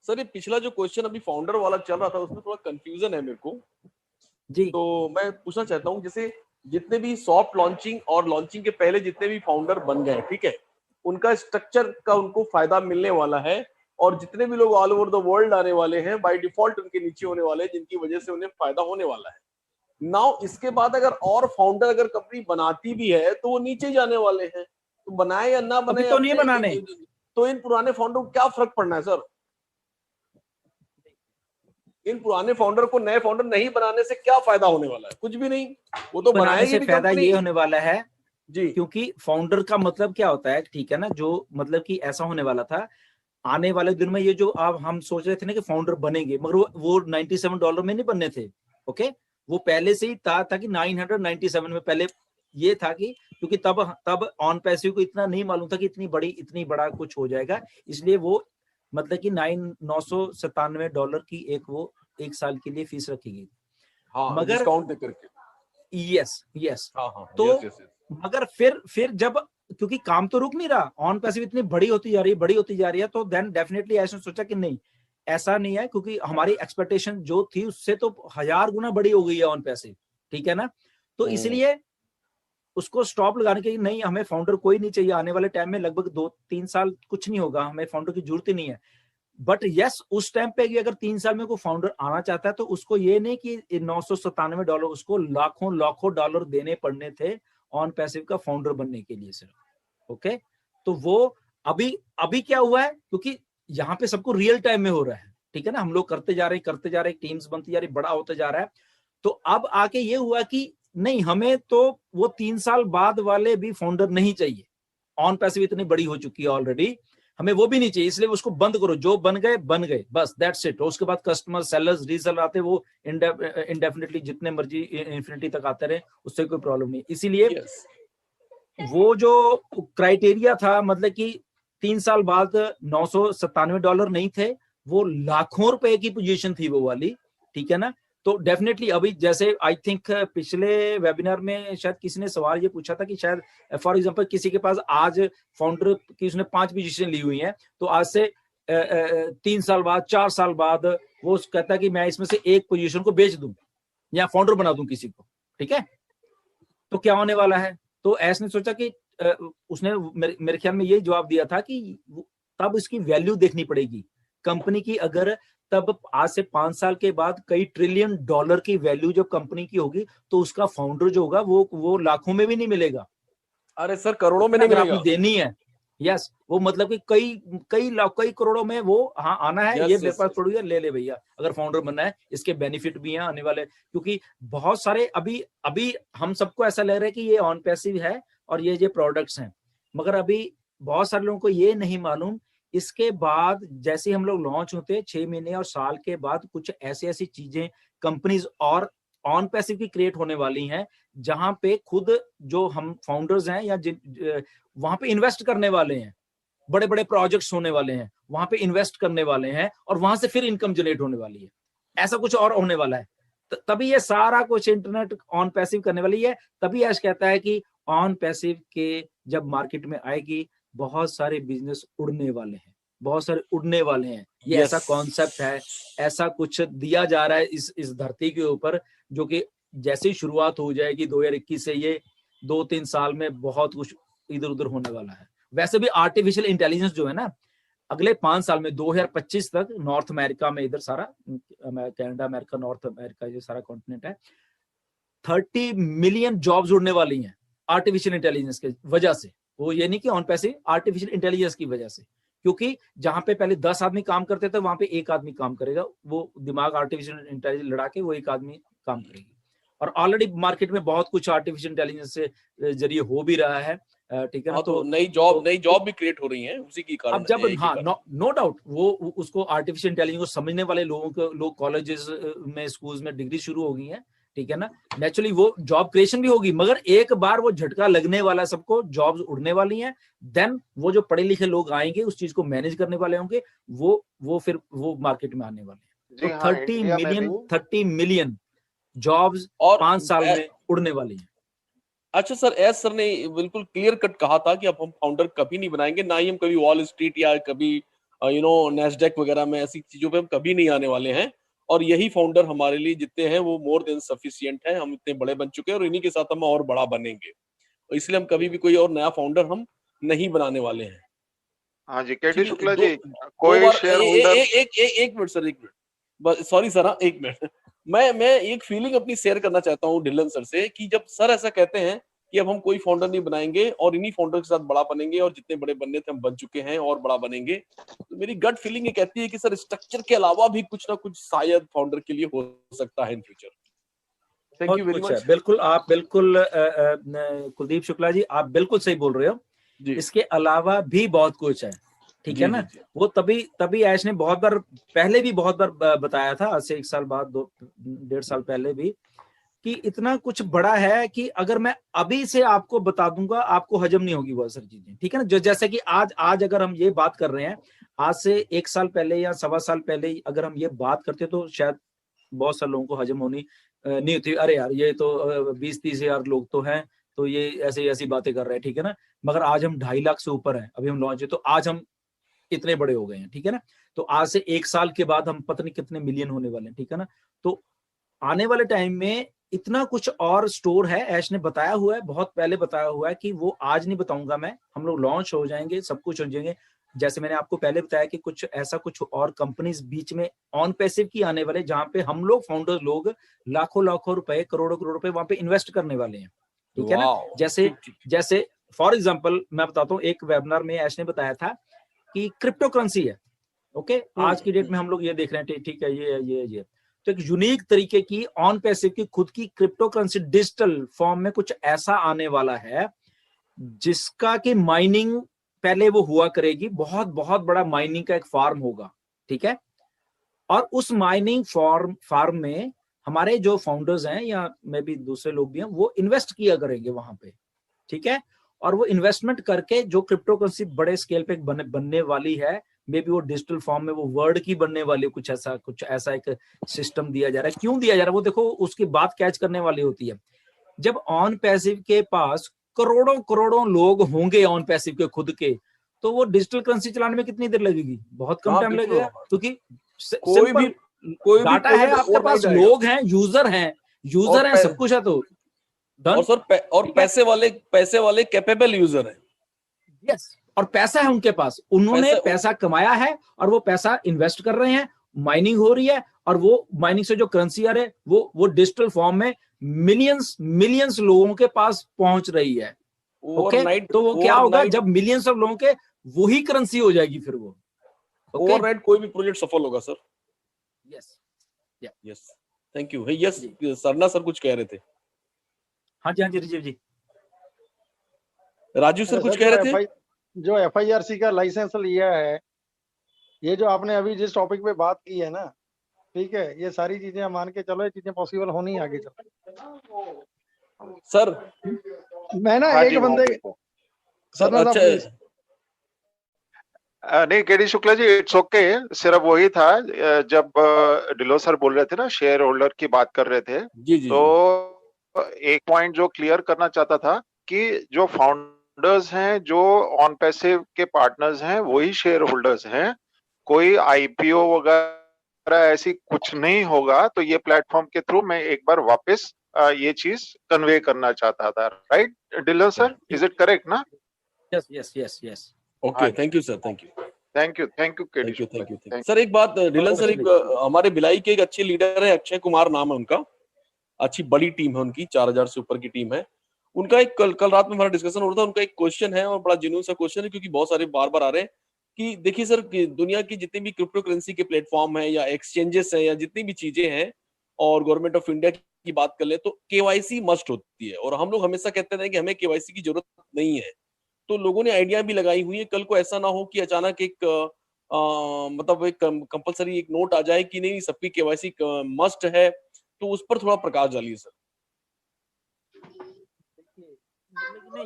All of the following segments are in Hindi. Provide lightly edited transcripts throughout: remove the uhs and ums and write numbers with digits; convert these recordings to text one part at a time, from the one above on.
सर ये पिछला जो क्वेश्चन अभी फाउंडर वाला चल रहा था उसमें थोड़ा कंफ्यूजन है मेरे को जी। तो मैं पूछना चाहता हूँ जैसे जितने भी सॉफ्ट लॉन्चिंग और लॉन्चिंग के पहले जितने भी फाउंडर बन गए, ठीक है, उनका स्ट्रक्चर का उनको फायदा मिलने वाला है और जितने भी लोग ऑल ओवर द वर्ल्ड आने वाले हैं बाय डिफॉल्ट उनके नीचे होने वाले हैं, जिनकी वजह से उन्हें फायदा होने वाला है। नाउ इसके बाद अगर और फाउंडर अगर कंपनी बनाती भी है तो वो नीचे जाने वाले हैं, तो बनाए या ना अभी बनाए तो नहीं बनाने, तो इन पुराने फाउंडर को क्या फर्क पड़ना है सर? इन पुराने फाउंडर को नए फाउंडर नहीं बनाने से क्या फायदा होने वाला है? कुछ भी नहीं, वो तो बनाने बनाएगी से भी फायदा कंपनी। ये होने वाला है जी, क्योंकि फाउंडर का मतलब क्या होता है, ठीक है ना, जो मतलब कि ऐसा होने वाला था आने वाले दिन में, ये जो अब हम सोच रहे थे ना कि फाउंडर बनेंगे, मगर वो $97 में नहीं बनने थे। ओके, वो पहले से ही था कि 997 में पहले ये था कि क्योंकि तब ऑन पैसिव को इतना नहीं मालूम था कि इतनी बड़ा कुछ हो जाएगा, इसलिए वो मतलब कि $997 की वो एक साल के लिए फीस रखी गई। हाँ, मगर डिस्काउंट दे करके। यस हाँ हाँ, तो यस यस यस। मगर फिर जब क्योंकि काम तो रुक नहीं रहा, ऑन पैसिव इतनी बड़ी होती जा रही है, तो देन डेफिनेटली ऐसा सोचा कि नहीं, ऐसा नहीं है, क्योंकि हमारी एक्सपेक्टेशन जो थी उससे तो 1000 गुना बड़ी हो गई है ऑन पैसिव, ठीक है ना। तो इसलिए उसको स्टॉप लगाने के लिए, नहीं हमें फाउंडर कोई नहीं चाहिए आने वाले टाइम में, लगभग 2-3 साल कुछ नहीं होगा, हमें फाउंडर की जरूरत ही नहीं है। बट यस, उस टाइम पे अगर 3 साल में कोई फाउंडर आना चाहता है तो उसको ये नहीं कि $997, उसको लाखों लाखों डॉलर देने पड़ने थे ऑन पैसिव का फाउंडर बनने के लिए सिर्फ। ओके, तो वो अभी अभी क्या हुआ है, क्योंकि यहाँ पे सबको रियल टाइम में हो रहा है, ठीक है ना, हम लोग करते जा रहे टीम्स बनती जा रही, बड़ा होता जा रहा है। तो अब आके ये हुआ कि नहीं, हमें तो वो 3 साल बाद वाले भी फाउंडर नहीं चाहिए, ऑन पैसिव इतनी बड़ी हो चुकी है ऑलरेडी, हमें वो भी नहीं चाहिए, इसलिए उसको बंद करो, जो बन गए बस, दैट्स इट। उसके बाद कस्टमर, सेलर्स, रीसेलर आते, वो इंडेफिनेटली जितने मर्जी इन्फिनिटी तक आते रहे, उससे कोई प्रॉब्लम नहीं। इसीलिए वो जो क्राइटेरिया था, मतलब कि 3 साल बाद $997 नहीं थे, वो लाखों रुपए की पोजीशन थी वो वाली, ठीक है ना। तो डेफिनेटली अभी जैसे आई थिंक पिछले वेबिनार में शायद किसी ने सवाल ये पूछा था कि शायद फॉर एग्जांपल किसी के पास आज फाउंडर की उसने 5 पोजीशन ली हुई है, तो आज से 3 साल बाद, 4 साल बाद वो कहता है कि मैं इसमें से एक पोजीशन को बेच दूं या फाउंडर बना दूं किसी को, ठीक है, तो क्या होने वाला है। तो ऐस ने सोचा कि उसने मेरे ख्याल में ये जवाब दिया था कि तब इसकी वैल्यू देखनी पड़ेगी कंपनी की। अगर तब आज से 5 साल के बाद कई ट्रिलियन डॉलर की वैल्यू जब कंपनी की होगी, तो उसका फाउंडर जो होगा वो लाखों में भी नहीं मिलेगा। अरे सर, करोड़ों में नहीं अगर मिलेगा। आपने देनी है, यस, वो मतलब कि कई करोड़ों में वो, हाँ आना है, ये मेरे पास पड़ी है, ले ले भैया, अगर फाउंडर बनना है, इसके बेनिफिट भी हैं आने वाले। क्योंकि बहुत सारे अभी हम सबको ऐसा लग रहा है कि ये ऑन पैसिव है और ये प्रोडक्ट्स हैं, मगर अभी बहुत सारे लोगों को ये नहीं मालूम, इसके बाद जैसे हम लोग लॉन्च होते हैं 6 महीने और साल के बाद कुछ ऐसी चीजें कंपनीज और ऑन पैसिव की क्रिएट होने वाली हैं, जहां पे खुद जो हम फाउंडर्स हैं या वहां पे इन्वेस्ट करने वाले हैं, बड़े बड़े प्रोजेक्ट्स होने वाले हैं, वहां पे इन्वेस्ट करने वाले हैं और वहां से फिर इनकम जनरेट होने वाली है, ऐसा कुछ और होने वाला है। तभी ये सारा कुछ इंटरनेट ऑन पैसिव करने वाली है। तभी ऐश कहता है कि ऑन पैसिव के जब मार्केट में आएगी, बहुत सारे बिजनेस उड़ने वाले हैं, बहुत सारे उड़ने वाले हैं। ये ऐसा कॉन्सेप्ट है, ऐसा कुछ दिया जा रहा है इस धरती के ऊपर, जो कि जैसे ही शुरुआत हो जाएगी 2021 से, ये 2-3 साल में बहुत कुछ इधर उधर होने वाला है। वैसे भी आर्टिफिशियल इंटेलिजेंस जो है ना, अगले 5 साल में 2025 तक नॉर्थ अमेरिका में, इधर सारा कनाडा, अमेरिका, नॉर्थ अमेरिका, ये सारा कॉन्टिनेंट है, 30 मिलियन जॉब्स उड़ने वाली हैं आर्टिफिशियल इंटेलिजेंस के वजह से। वो ये नहीं कि ऑन पैसिव, आर्टिफिशियल इंटेलिजेंस की वजह से। क्योंकि जहां पे पहले 10 आदमी काम करते थे, वहां पे एक आदमी काम करेगा, वो दिमाग आर्टिफिशियल इंटेलिजेंस लड़ा के वो एक आदमी काम करेगी। और ऑलरेडी मार्केट में बहुत कुछ आर्टिफिशियल इंटेलिजेंस से जरिए हो भी रहा है, ठीक है ना। तो नई जॉब भी क्रिएट हो रही है उसी की कारण। अब जब, हाँ, नो डाउट, वो उसको आर्टिफिशियल इंटेलिजेंस को समझने वाले लोग कॉलेजेस में, स्कूल्स में डिग्री शुरू हो गई है, ठीक है ना। नेचुरली वो जॉब क्रिएशन भी होगी, मगर एक बार वो झटका लगने वाला, सबको जॉब्स उड़ने वाली हैं। देन वो जो पढ़े लिखे लोग आएंगे, उस चीज को मैनेज करने वाले होंगे, वो फिर वो मार्केट में आने वाले हैं। तो 30 मिलियन जॉब्स 5 साल में उड़ने वाली है। अच्छा सर, एस सर ने बिल्कुल क्लियर कट कहा था कि अब हम फाउंडर कभी नहीं बनाएंगे, ना ही हम कभी वॉल स्ट्रीट या कभी नेस्डेक वगैरह में, ऐसी चीजों पे हम कभी नहीं आने वाले हैं। और यही फाउंडर हमारे लिए जितने हैं वो मोर देन सफिशिएंट है। हम इतने बड़े बन चुके हैं और इन्हीं के साथ हम और बड़ा बनेंगे, तो इसलिए हम कभी भी कोई और नया फाउंडर हम नहीं बनाने वाले हैं। हाँ जी, केडी ठीक है, शुक्ला दो जी, दो कोई बार शेयर होल्डर एक मिनट सर, एक मिनट, सॉरी सर, हाँ, एक मिनट। मैं एक फीलिंग अपनी शेयर करना चाहता हूँ ढिल्लन सर से, कि जब सर ऐसा कहते हैं कि अब हम कोई फाउंडर नहीं बनाएंगे और इन्हीं फाउंडर के साथ बड़ा बनेंगे और जितने बड़े बनने थे हम बन चुके हैं और बड़ा बनेंगे, तो मेरी गट फीलिंग ये कहती है कि सर स्ट्रक्चर के अलावा भी कुछ ना कुछ शायद फाउंडर के लिए हो सकता है in future. Thank you very much. बिल्कुल, आप बिल्कुल कुलदीप शुक्ला जी, आप बिल्कुल सही बोल रहे हो जी, इसके अलावा भी बहुत कुछ है, ठीक जी, है ना। जी, जी। वो तभी ऐश ने बहुत बार पहले भी बहुत बार बताया था, आज से 1 साल बाद, 1.5 साल पहले भी, कि इतना कुछ बड़ा है कि अगर मैं अभी से आपको बता दूंगा आपको हजम नहीं होगी बहुत सारी चीजें, ठीक है ना। जो जैसे कि आज अगर हम ये बात कर रहे हैं, आज से 1 साल पहले या 1.25 साल पहले अगर हम ये बात करते तो शायद बहुत सारे लोगों को हजम होनी नहीं होती। अरे यार, ये तो 20-30 हजार लोग तो हैं, तो ये ऐसी बातें कर रहे हैं, ठीक है ना। मगर आज हम 2.5 लाख से ऊपर हैं, अभी हम लॉन्च है तो आज हम इतने बड़े हो गए हैं, ठीक है ना। तो आज से 1 साल के बाद हम पता नहीं कितने मिलियन होने वाले हैं, ठीक है ना। तो आने वाले टाइम में इतना कुछ और स्टोर है, ऐश ने बताया हुआ है, बहुत पहले बताया हुआ है, कि वो आज नहीं बताऊंगा मैं। हम लोग लॉन्च हो जाएंगे, सब कुछ हो जाएंगे। जैसे मैंने आपको पहले बताया कि कुछ और कंपनीज बीच में ऑन पैसिव की आने वाले, जहां पे हम लोग फाउंडर लोग लाखों लाखों रुपए, करोड़ों करोड़ रुपए वहां पे इन्वेस्ट करने वाले हैं, ठीक है ना। वाओ, ठीक, ठीक। जैसे फॉर एग्जाम्पल मैं बताता हूँ, एक वेबिनार में ऐश ने बताया था कि क्रिप्टो करेंसी है, ओके, आज की डेट में हम लोग ये देख रहे हैं, ठीक है, ये तो एक यूनिक तरीके की ऑन पैसिव की खुद की क्रिप्टो करेंसी डिजिटल फॉर्म में कुछ ऐसा आने वाला है जिसका कि माइनिंग पहले वो हुआ करेगी, बहुत बहुत बड़ा माइनिंग का एक फार्म होगा, ठीक है। और उस माइनिंग फार्म में हमारे जो फाउंडर्स हैं या मे बी दूसरे लोग भी हैं, वो इन्वेस्ट किया करेंगे वहां पे, ठीक है। और वो इन्वेस्टमेंट करके जो क्रिप्टो करेंसी बड़े स्केल पे बनने वाली है, मे बी वो डिजिटल फॉर्म में वो वर्ड की बनने वाली, कुछ ऐसा एक सिस्टम दिया जा रहा है। क्यों दिया जा रहा है वो देखो, उसकी बात कैच करने वाली होती है। जब ऑन पैसिव के पास करोड़ों करोड़ों लोग होंगे ऑन पैसिव के खुद के, तो वो डिजिटल करेंसी चलाने में कितनी देर लगेगी? बहुत कम हाँ, टाइम बिल्कुल। लगेगा, क्योंकि कोई भी डाटा है प्रोजेक्ट आपके पास, ओवरनाइट लोग हैं, यूजर हैं, सब कुछ है, तो और सर और पैसे वाले कैपेबल यूजर हैं। यस, और पैसा है उनके पास, उन्होंने पैसा कमाया है और वो पैसा इन्वेस्ट कर रहे हैं, माइनिंग हो रही है, और वो माइनिंग से जो करेंसी आ रही है वो डिजिटल फॉर्म में मिलियंस लोगों के पास पहुंच रही है, ओके। तो वो क्या होगा, जब मिलियंस ऑफ लोगों के वही करेंसी हो जाएगी फिर वो, ओवरनाइट कोई भी प्रोजेक्ट सफल होगा sir. Yes, yes, thank you. Yes, Sarna sir कुछ कह रहे थे। हाँ जी राजीव जी, राजू सर कुछ कह रहे थे। जो FIRC का लाइसेंस लिया है, ये जो आपने अभी जिस टॉपिक पे बात की है ना, ठीक है, ये सारी चीजें मान के चलो, ये चीजें पॉसिबल होनी आगे चलो। सर मैं ना एक बंदे सर, अच्छा नहीं केडी शुक्ला जी, इट्स ओके। सिर्फ वही था, जब डिलो सर बोल रहे थे ना, शेयर होल्डर की बात कर रहे थे, जी, तो एक पॉइंट जो क्लियर करना चाहता था कि जो फाउंडर्स हैं, जो ऑन पैसिव के पार्टनर्स हैं, वही शेयर होल्डर्स हैं। कोई IPO वगैरह ऐसी कुछ नहीं होगा। तो ये प्लेटफॉर्म के थ्रू मैं एक बार वापस ये चीज कन्वे करना चाहता था। राइट डिलो सर, इज इट करेक्ट ना? Yes. Okay, thank you sir, thank you KD Shukla. Sir एक बात, डिलन सर, एक हमारे भिलाई के एक अच्छे लीडर है, अक्षय कुमार नाम है उनका, अच्छी बड़ी टीम है उनकी, 4000 से ऊपर की टीम है उनका। एक कल रात में हमारा डिस्कशन हो रहा था, उनका एक क्वेश्चन है और बड़ा जेन्युइन सा क्वेश्चन है, क्योंकि बहुत सारे बार-बार आ रहे हैं कि देखिए सर, दुनिया की जितनी भी क्रिप्टो करेंसी के प्लेटफॉर्म है या एक्सचेंजेस है या जितनी भी चीजें हैं, और गवर्नमेंट ऑफ इंडिया की बात कर ले तो KYC मस्ट होती है, और हम लोग हमेशा कहते हैं कि हमें KYC की जरूरत नहीं है। तो लोगों ने आइडिया भी लगाई हुई है, कल को ऐसा ना हो कि अचानक एक मतलब एक कंपलसरी एक नोट आ जाए कि नहीं सबकी KYC मस्ट है, तो उस पर थोड़ा प्रकाश डालिए सर।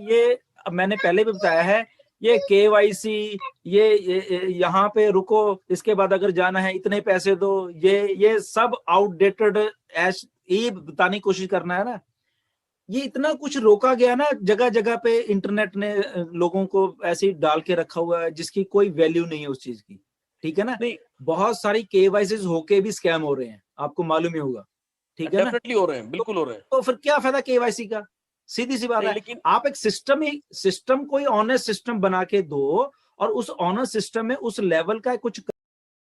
ये मैंने पहले भी बताया है, ये KYC, ये यहाँ पे रुको, इसके बाद अगर जाना है इतने पैसे दो, ये सब आउटडेटेड ये बताने की कोशिश करना है ना। ये इतना कुछ रोका गया ना, जगह जगह पे इंटरनेट ने लोगों को ऐसे ही डाल के रखा हुआ है जिसकी कोई वैल्यू नहीं है उस चीज की, ठीक है ना। नहीं, बहुत सारी केवाईसी होके भी स्कैम हो रहे हैं, आपको मालूम ही होगा, ठीक है ना। डेफिनेटली हो रहे हैं, बिल्कुल हो रहे हैं। तो फिर क्या फायदा केवाईसी का, सीधी सी बात नहीं, है। लेकिन आप एक सिस्टम कोई ऑनेस्ट सिस्टम बना के दो और उस ऑनेस्ट सिस्टम में उस लेवल का कुछ